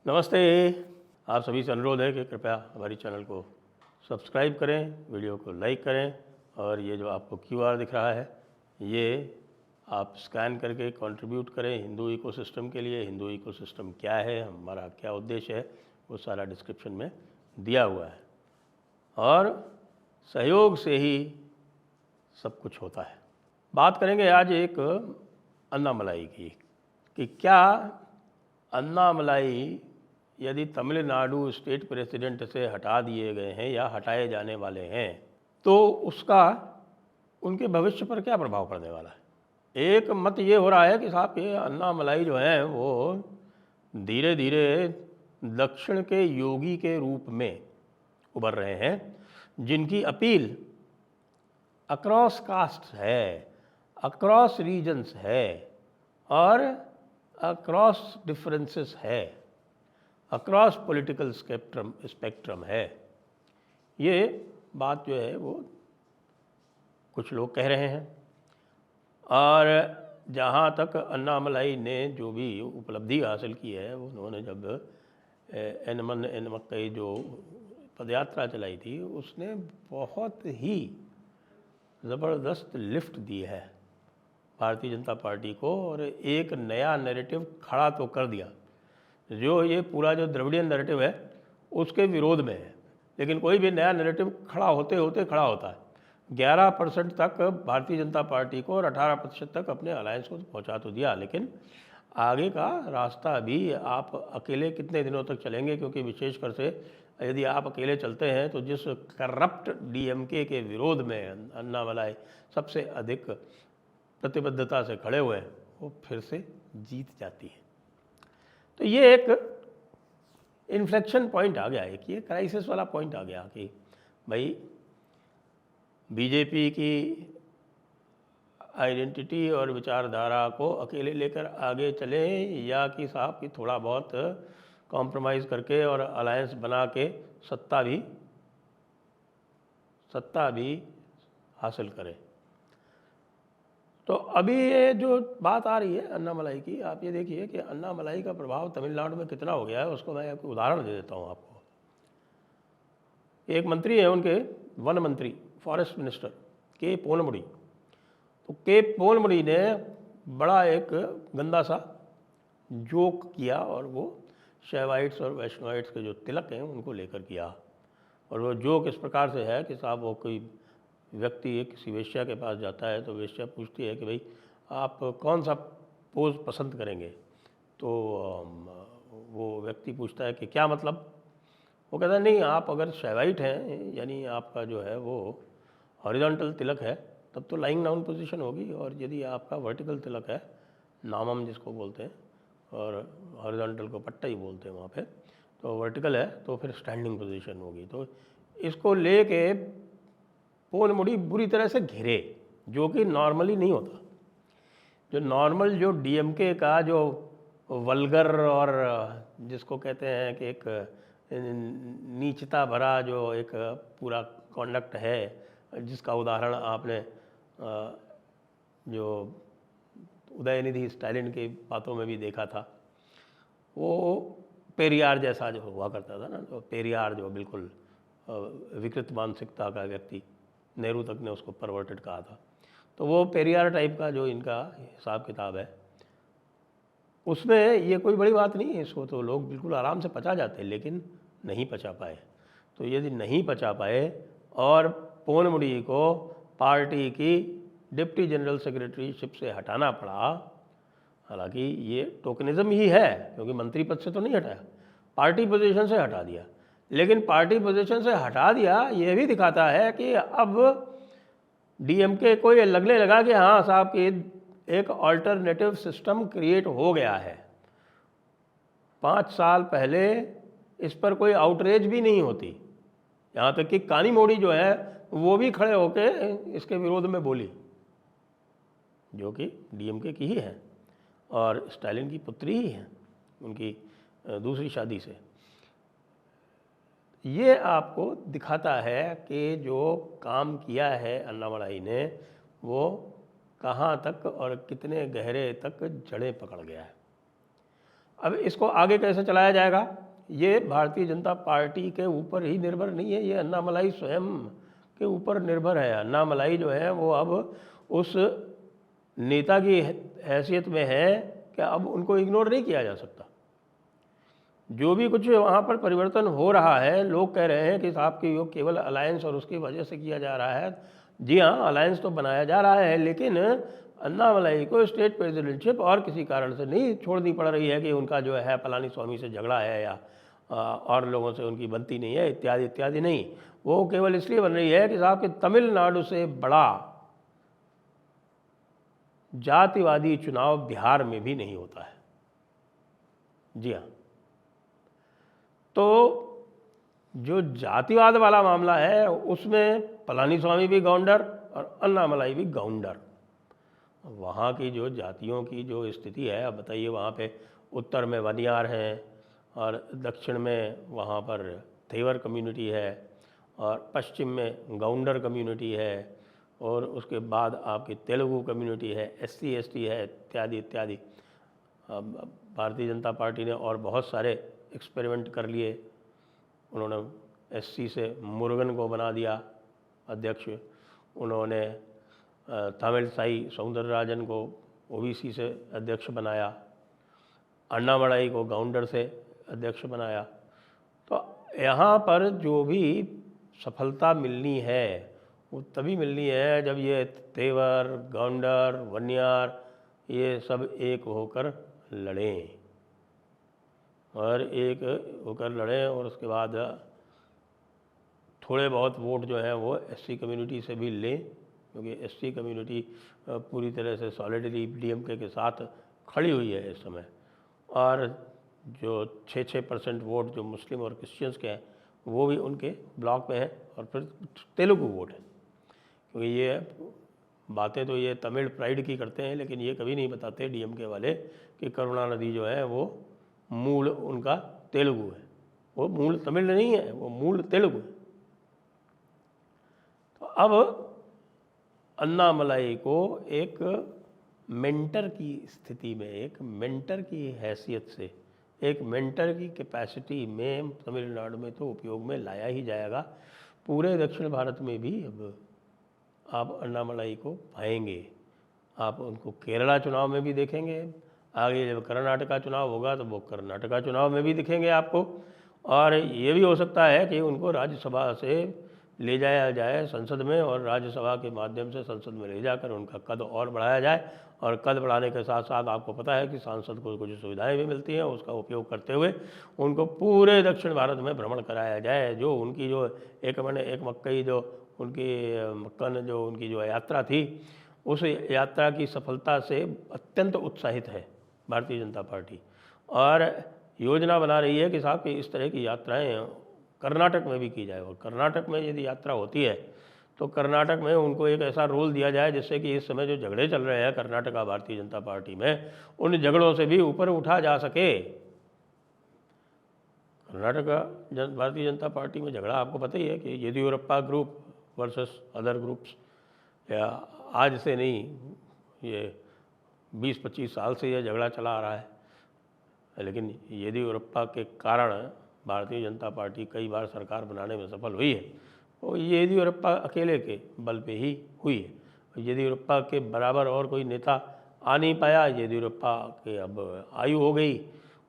नमस्ते। आप सभी से अनुरोध है कि कृपया हमारी चैनल को सब्सक्राइब करें, वीडियो को लाइक करें और ये जो आपको क्यूआर दिख रहा है ये आप स्कैन करके कंट्रीब्यूट करें हिंदू इकोसिस्टम के लिए। हिंदू इकोसिस्टम क्या है, हमारा क्या उद्देश्य है, वो सारा डिस्क्रिप्शन में दिया हुआ है और सहयोग से ही सब कुछ होता है। बात करेंगे आज एक अन्नामलाई की कि क्या अन्नामलाई यदि तमिलनाडु स्टेट प्रेसिडेंट से हटा दिए गए हैं या हटाए जाने वाले हैं तो उसका उनके भविष्य पर क्या प्रभाव पड़ने वाला है। एक मत ये हो रहा है कि साहब ये अन्नामलाई जो है वो धीरे धीरे दक्षिण के योगी के रूप में उभर रहे हैं, जिनकी अपील अक्रॉस कास्ट है, अक्रॉस रीजन्स है और अक्रॉस डिफरेंसेस है, अक्रॉस पॉलिटिकल स्पेक्ट्रम है। ये बात जो है वो कुछ लोग कह रहे हैं और जहाँ तक अन्नामलाई ने जो भी उपलब्धि हासिल की है, उन्होंने जब एनमन एनमक्कई जो पदयात्रा चलाई थी उसने बहुत ही ज़बरदस्त लिफ्ट दी है भारतीय जनता पार्टी को और एक नया नैरेटिव खड़ा तो कर दिया जो ये पूरा जो द्रविडियन नैरेटिव है उसके विरोध में है। लेकिन कोई भी नया नैरेटिव खड़ा होते होते खड़ा होता है। 11% तक भारतीय जनता पार्टी को और 18% तक अपने अलायंस को पहुंचा तो दिया, लेकिन आगे का रास्ता भी आप अकेले कितने दिनों तक चलेंगे, क्योंकि विशेषकर से यदि आप अकेले चलते हैं तो जिस करप्ट डीएमके के विरोध में अन्नामलाई सबसे अधिक प्रतिबद्धता से खड़े हुए हैं वो फिर से जीत जाती है। तो ये एक इन्फ्लेक्शन पॉइंट आ गया, एक ये क्राइसिस वाला पॉइंट आ गया कि भाई बीजेपी की आइडेंटिटी और विचारधारा को अकेले लेकर आगे चले या कि साहब कि थोड़ा बहुत कॉम्प्रोमाइज़ करके और अलायंस बना के सत्ता भी हासिल करें। तो अभी ये जो बात आ रही है अन्नामलाई की, आप ये देखिए कि अन्नामलाई का प्रभाव तमिलनाडु में कितना हो गया है। उसको मैं एक उदाहरण दे देता हूँ आपको। एक मंत्री है उनके, वन मंत्री, फॉरेस्ट मिनिस्टर के पोनमुडी। तो के पोनमुडी ने बड़ा एक गंदा सा जोक किया और वो शैवाइट्स और वैष्णवाइट्स के जो तिलक हैं उनको लेकर किया। और वो जोक इस प्रकार से है कि साहब वो कोई व्यक्ति किसी वेश्या के पास जाता है तो वेश्या पूछती है कि भाई आप कौन सा पोज पसंद करेंगे। तो वो व्यक्ति पूछता है कि क्या मतलब। वो कहता है नहीं, आप अगर शैवाइट हैं यानी आपका जो है वो हॉरिजॉन्टल तिलक है तब तो लाइंग डाउन पोजीशन होगी, और यदि आपका वर्टिकल तिलक है, नामम जिसको बोलते हैं, और हॉरिजॉन्टल को पट्टा ही बोलते हैं वहाँ पे, तो वर्टिकल है तो फिर स्टैंडिंग पोजीशन होगी। तो इसको लेके पोनमुडी बुरी तरह से घिरे, जो कि नॉर्मली नहीं होता। जो नॉर्मल जो डीएमके का जो वल्गर और जिसको कहते हैं कि एक नीचता भरा जो एक पूरा कॉन्डक्ट है, जिसका उदाहरण आपने जो उदयनिधि स्टालिन की बातों में भी देखा था, वो पेरियार जैसा जो हुआ करता था ना, तो पेरियार जो बिल्कुल विकृत मानसिकता का व्यक्ति, नेहरू तक ने उसको परवर्टेड कहा था। तो वो पेरियार टाइप का जो इनका हिसाब किताब है उसमें ये कोई बड़ी बात नहीं है, इसको तो लोग बिल्कुल आराम से पचा जाते हैं, लेकिन नहीं पचा पाए। तो यदि नहीं पचा पाए और पोनमुडी को पार्टी की डिप्टी जनरल सेक्रेटरीशिप से हटाना पड़ा, हालांकि ये टोकनिज्म ही है क्योंकि मंत्री पद से तो नहीं हटाया, पार्टी पोजीशन से हटा दिया। लेकिन पार्टी पोजीशन से हटा दिया ये भी दिखाता है कि अब डीएमके को ये लगने लगा कि हाँ साहब कि एक अल्टरनेटिव सिस्टम क्रिएट हो गया है। 5 साल पहले इस पर कोई आउटरेज भी नहीं होती, यहाँ तक कि कानी मोड़ी जो है वो भी खड़े होके इसके विरोध में बोली, जो कि डीएमके की ही है और स्टालिन की पुत्री ही है उनकी दूसरी शादी से। ये आपको दिखाता है कि जो काम किया है अन्नामलाई ने वो कहाँ तक और कितने गहरे तक जड़ें पकड़ गया है। अब इसको आगे कैसे चलाया जाएगा, ये भारतीय जनता पार्टी के ऊपर ही निर्भर नहीं है, ये अन्नामलाई स्वयं के ऊपर निर्भर है। अन्नामलाई जो है वो अब उस नेता की हैसियत में है कि अब उनको इग्नोर नहीं किया जा सकता। जो भी कुछ वहाँ पर परिवर्तन हो रहा है, लोग कह रहे हैं कि साहब कि वो केवल अलायंस और उसकी वजह से किया जा रहा है। जी हाँ, अलायंस तो बनाया जा रहा है, लेकिन अन्नामलाई को स्टेट प्रेसिडेंटशिप और किसी कारण से नहीं छोड़नी पड़ रही है कि उनका जो है पलानीस्वामी से झगड़ा है या और लोगों से उनकी बनती नहीं है इत्यादि इत्यादि नहीं। वो केवल इसलिए बन रही है कि साहब कि तमिलनाडु से बड़ा जातिवादी चुनाव बिहार में भी नहीं होता है। जी हाँ, तो जो जातिवाद वाला मामला है उसमें पलानीस्वामी भी गौंडर और अन्नामलाई भी गौंडर। वहाँ की जो जातियों की जो स्थिति है, अब बताइए, वहाँ पे उत्तर में वनियार हैं और दक्षिण में वहाँ पर थेवर कम्युनिटी है और पश्चिम में गौंडर कम्युनिटी है और उसके बाद आपकी तेलुगु कम्युनिटी है, SC ST है इत्यादि इत्यादि। भारतीय जनता पार्टी ने और बहुत सारे एक्सपेरिमेंट कर लिए। उन्होंने SC से मुरुगन को बना दिया अध्यक्ष, उन्होंने तमिलसाई सौंदरराजन को OBC से अध्यक्ष बनाया, अन्नामलाई को गौंडर से अध्यक्ष बनाया। तो यहाँ पर जो भी सफलता मिलनी है वो तभी मिलनी है जब ये तेवर, गौंडर, वनियार ये सब एक होकर लड़ें और एक होकर लड़ें और उसके बाद थोड़े बहुत वोट जो हैं वो SC कम्युनिटी से भी लें, क्योंकि SC कम्युनिटी पूरी तरह से सॉलिडली DMK के साथ खड़ी हुई है इस समय। और जो 6% वोट जो मुस्लिम और क्रिश्चियंस के हैं वो भी उनके ब्लॉक में है। और फिर तेलुगु वोट है, क्योंकि ये बातें तो ये तमिल प्राइड की करते हैं, लेकिन ये कभी नहीं बताते DMK वाले कि करुणानिधि जो है वो मूल उनका तेलुगु है, वो मूल तमिल नहीं है, वो मूल तेलुगु है। तो अब अन्नामलाई को एक मेंटर की स्थिति में, एक मेंटर की हैसियत से, एक मेंटर की कैपेसिटी में तमिलनाडु में तो उपयोग में लाया ही जाएगा। पूरे दक्षिण भारत में भी अब आप अन्नामलाई को पाएंगे। आप उनको केरला चुनाव में भी देखेंगे, आगे जब कर्नाटका चुनाव होगा तो वो कर्नाटका चुनाव में भी दिखेंगे आपको। और ये भी हो सकता है कि उनको राज्यसभा से ले जाया जाए संसद में, और राज्यसभा के माध्यम से संसद में ले जाकर उनका कद और बढ़ाया जाए। और कद बढ़ाने के साथ साथ आपको पता है कि सांसद को कुछ सुविधाएं भी मिलती हैं, उसका उपयोग करते हुए उनको पूरे दक्षिण भारत में भ्रमण कराया जाए। जो उनकी जो एक मक्कई जो उनकी मक्कन जो उनकी जो यात्रा थी, उस यात्रा की सफलता से अत्यंत उत्साहित है भारतीय जनता पार्टी, और योजना बना रही है कि साहब कि इस तरह की यात्राएं कर्नाटक में भी की जाए। और कर्नाटक में यदि यात्रा होती है तो कर्नाटक में उनको एक ऐसा रोल दिया जाए जिससे कि इस समय जो झगड़े चल रहे हैं कर्नाटका भारतीय जनता पार्टी में, उन झगड़ों से भी ऊपर उठा जा सके। कर्नाटका भारतीय जनता पार्टी में झगड़ा आपको पता ही है कि Yediyurappa group versus other groups, या आज से नहीं, ये 20-25 साल से ये झगड़ा चला आ रहा है। लेकिन येदियुरप्पा के कारण भारतीय जनता पार्टी कई बार सरकार बनाने में सफल हुई है, और येदियुरप्पा अकेले के बल पे ही हुई है। येदियुरप्पा के बराबर और कोई नेता आ नहीं पाया। येदियुरप्पा के अब आयु हो गई,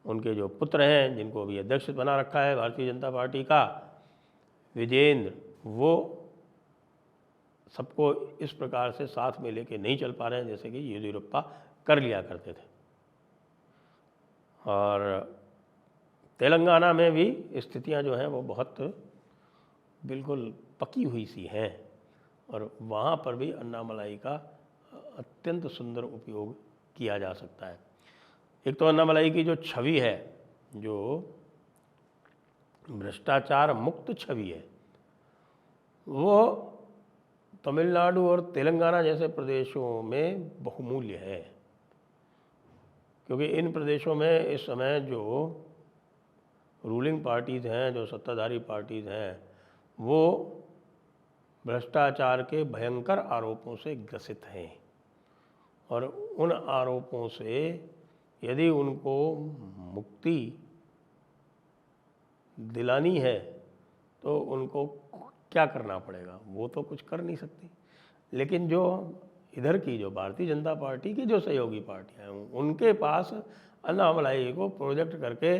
उनके जो पुत्र हैं जिनको अभी अध्यक्ष बना रखा है भारतीय जनता पार्टी का, विजेंद्र, वो सबको इस प्रकार से साथ में लेके नहीं चल पा रहे हैं जैसे कि येदियुरप्पा कर लिया करते थे। और तेलंगाना में भी स्थितियां जो हैं वो बहुत बिल्कुल पकी हुई सी हैं, और वहाँ पर भी अन्नामलाई का अत्यंत सुंदर उपयोग किया जा सकता है। एक तो अन्नामलाई की जो छवि है, जो भ्रष्टाचार मुक्त छवि है, वो तमिलनाडु और तेलंगाना जैसे प्रदेशों में बहुमूल्य है, क्योंकि इन प्रदेशों में इस समय जो रूलिंग पार्टीज़ हैं, जो सत्ताधारी पार्टीज़ हैं, वो भ्रष्टाचार के भयंकर आरोपों से ग्रसित हैं। और उन आरोपों से यदि उनको मुक्ति दिलानी है तो उनको क्या करना पड़ेगा, वो तो कुछ कर नहीं सकती। लेकिन जो इधर की जो भारतीय जनता पार्टी की जो सहयोगी पार्टियां हैं, उनके पास अन्नामलाई को प्रोजेक्ट करके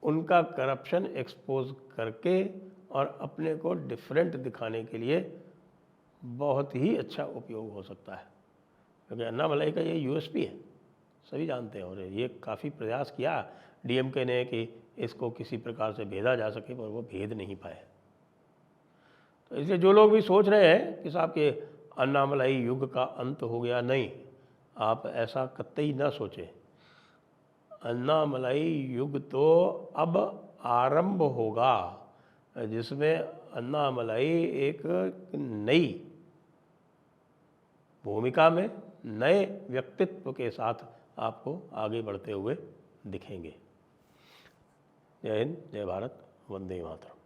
उनका करप्शन एक्सपोज करके और अपने को डिफरेंट दिखाने के लिए बहुत ही अच्छा उपयोग हो सकता है, क्योंकि अन्नामलाई का ये यूएसपी है, सभी जानते हैं। और ये काफ़ी प्रयास किया डीएमके ने कि इसको किसी प्रकार से भेदा जा सके, पर वो भेद नहीं पाए। तो इसलिए जो लोग भी सोच रहे हैं कि साहब के अन्नामलाई युग का अंत हो गया, नहीं, आप ऐसा कतई ना सोचें। अन्नामलाई युग तो अब आरंभ होगा, जिसमें अन्नामलाई एक नई भूमिका में नए व्यक्तित्व के साथ आपको आगे बढ़ते हुए दिखेंगे। जय हिंद, जय भारत, वंदे मातरम।